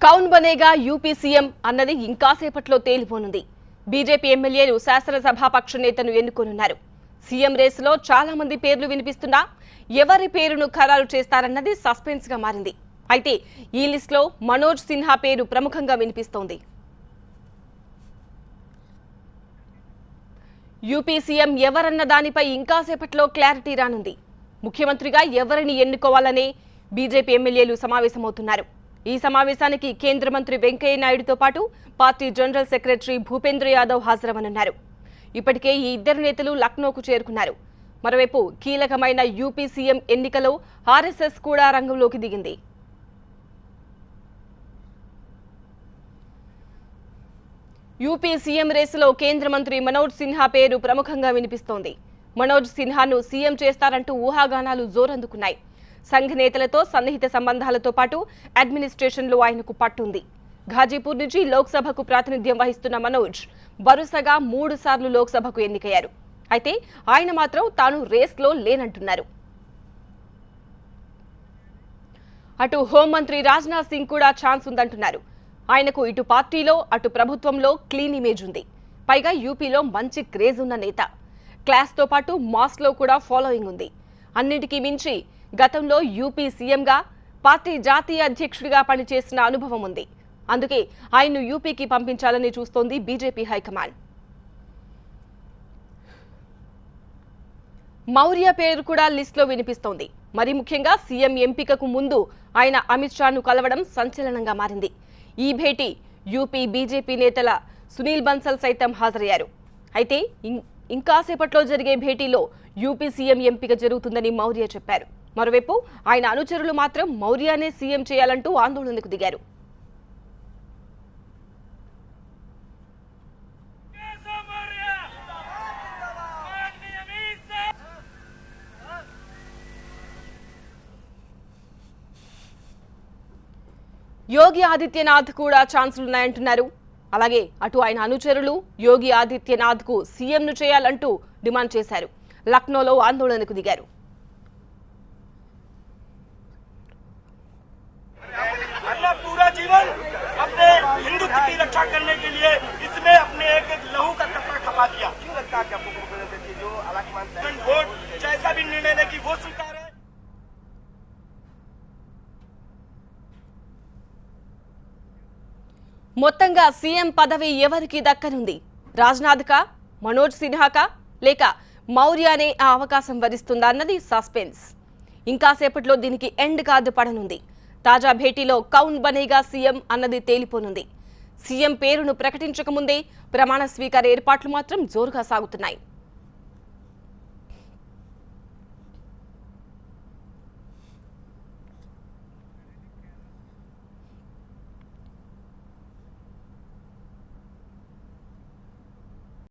కౌన్ Banega UP CM అన్నది ఇంకాసేపట్లో తేలిపోనుంది. BJP ఎమ్మెల్యేలు శాసనసభాపక్ష నేతను ఎన్నుకోనున్నారు. సీఎం రేసులో చాలా మంది పేర్లు వినిపిస్తున్నా ఎవరి పేరును ఖరారు చేస్తారన్నది సస్పెన్స్ గా మారింది. అయితే ఈ లిస్టులో మనోజ్ సిన్హా పేరు ప్రముఖంగా వినిపిస్తోంది. యూపీ సీఎం ఎవరన్న దానిపై ఇంకాసేపట్లో క్లారిటీ రానుంది. ముఖ్యమంత్రిగా ఎవరిని ఎన్నుకోవాలనే బీజేపీ ఎమ్మెల్యేలు సమావేశమవుతున్నారు. ఈ సమావేశానికి కేంద్ర మంత్రి వెంకయ్య నాయుడుతో పాటు party general secretary Bhupender Yadav హాజరవనున్నారు. ఇప్పటికే ఈ ఇద్దరు నేతలు లక్నోకు చేరుకున్నారు. మరోవైపు కీలకమైన యూపీ సీఎం ఎన్నికలో ఆర్ఎస్ఎస్ కూడా రంగంలోకి దిగింది. యూపీ సీఎం రేసులో కేంద్ర మంత్రి మనోజ్ సిన్హా పేరు ప్రముఖంగా వినిపిస్తోంది. మనోజ్ సిన్హాను సీఎం చేస్తారంటూ ఊహాగానాలు జోరందుకున్నాయి. సంఘ్ నేతలతో సన్నిహిత సంబంధాలతో పాటు అడ్మినిస్ట్రేషన్లో ఆయనకు పట్టుంది. ఘాజీపూర్ నుంచి లోక్సభకు ప్రాతినిధ్యం వహిస్తున్న మనోజ్ వరుసగా 3 సార్లు లోక్సభకు ఎన్నికయ్యారు. అయితే ఆయన మాత్రం తాను రేస్లో లేనంటున్నారు. అటు హోంమంత్రి రాజ్నాథ్ సింగ్ కూడా ఛాన్స్ ఉందంటున్నారు. ఆయనకు ఇటు పార్టీలో అటు ప్రభుత్వంలో క్లీన్ ఇమేజ్ ఉంది. పైగా యూపీలో మంచి క్రేజ్ ఉన్న నేత. క్లాస్తో పాటు మాస్లో కూడా ఫాలోయింగ్ ఉంది. అన్నింటికీ మించి గతంలో యూపీ సీఎంగా పార్టీ జాతీయ అధ్యక్షుడిగా పనిచేసిన అనుభవం ఉంది. అందుకే ఆయన్ను యూపీకి పంపించాలని చూస్తోంది బీజేపీ హైకమాండ్. మౌర్య పేరు కూడా లిస్టులో వినిపిస్తోంది. మరి ముఖ్యంగా సీఎం ఎంపికకు ముందు ఆయన అమిత్ షాను కలవడం సంచలనంగా మారింది. ఈ భేటీ యూపీ బీజేపీ నేతల సునీల్ బన్సల్ సైతం హాజరయ్యారు. అయితే ఇంకాసేపట్లో జరిగే భేటీలో యూపీ సీఎం ఎంపిక జరుగుతుందని మౌర్య చెప్పారు. మరోవైపు ఆయన అనుచరులు మాత్రం మౌర్యనే సీఎం చేయాలంటూ ఆందోళనకు దిగారు. యోగి ఆదిత్యనాథ్ కూడా ఛాన్సులున్నాయంటున్నారు. అలాగే అటు ఆయన అనుచరులు యోగి ఆదిత్యనాథ్ కు సీఎంను చేయాలంటూ డిమాండ్ చేశారు. లక్నోలో ఆందోళనకు దిగారు. पूरा जीवन अपने हिंदुत्व की रक्षा करने के लिए इसमें अपने एक लहू का कतरा खपा दिया। क्यों लगता है कि आपको जो अलग वोट जैसा भी निर्णय ले कि वो स्वीकार है। మొత్తంగా సీఎం పదవి ఎవరికి దక్కనుంది? రాజ్నాథ్కా, మనోజ్ సిన్హాకా, లేక మౌర్యనే ఆ అవకాశం వరిస్తుందా అన్నది సస్పెన్స్. ఇంకాసేపట్లో దీనికి ఎండ్ కార్డు పడనుంది. తాజా భేటీలో కౌన్ బనేగా సీఎం అన్నది తేలిపోనుంది. సీఎం పేరును ప్రకటించకముందే ప్రమాణ స్వీకార ఏర్పాట్లు మాత్రం జోరుగా సాగుతున్నాయి.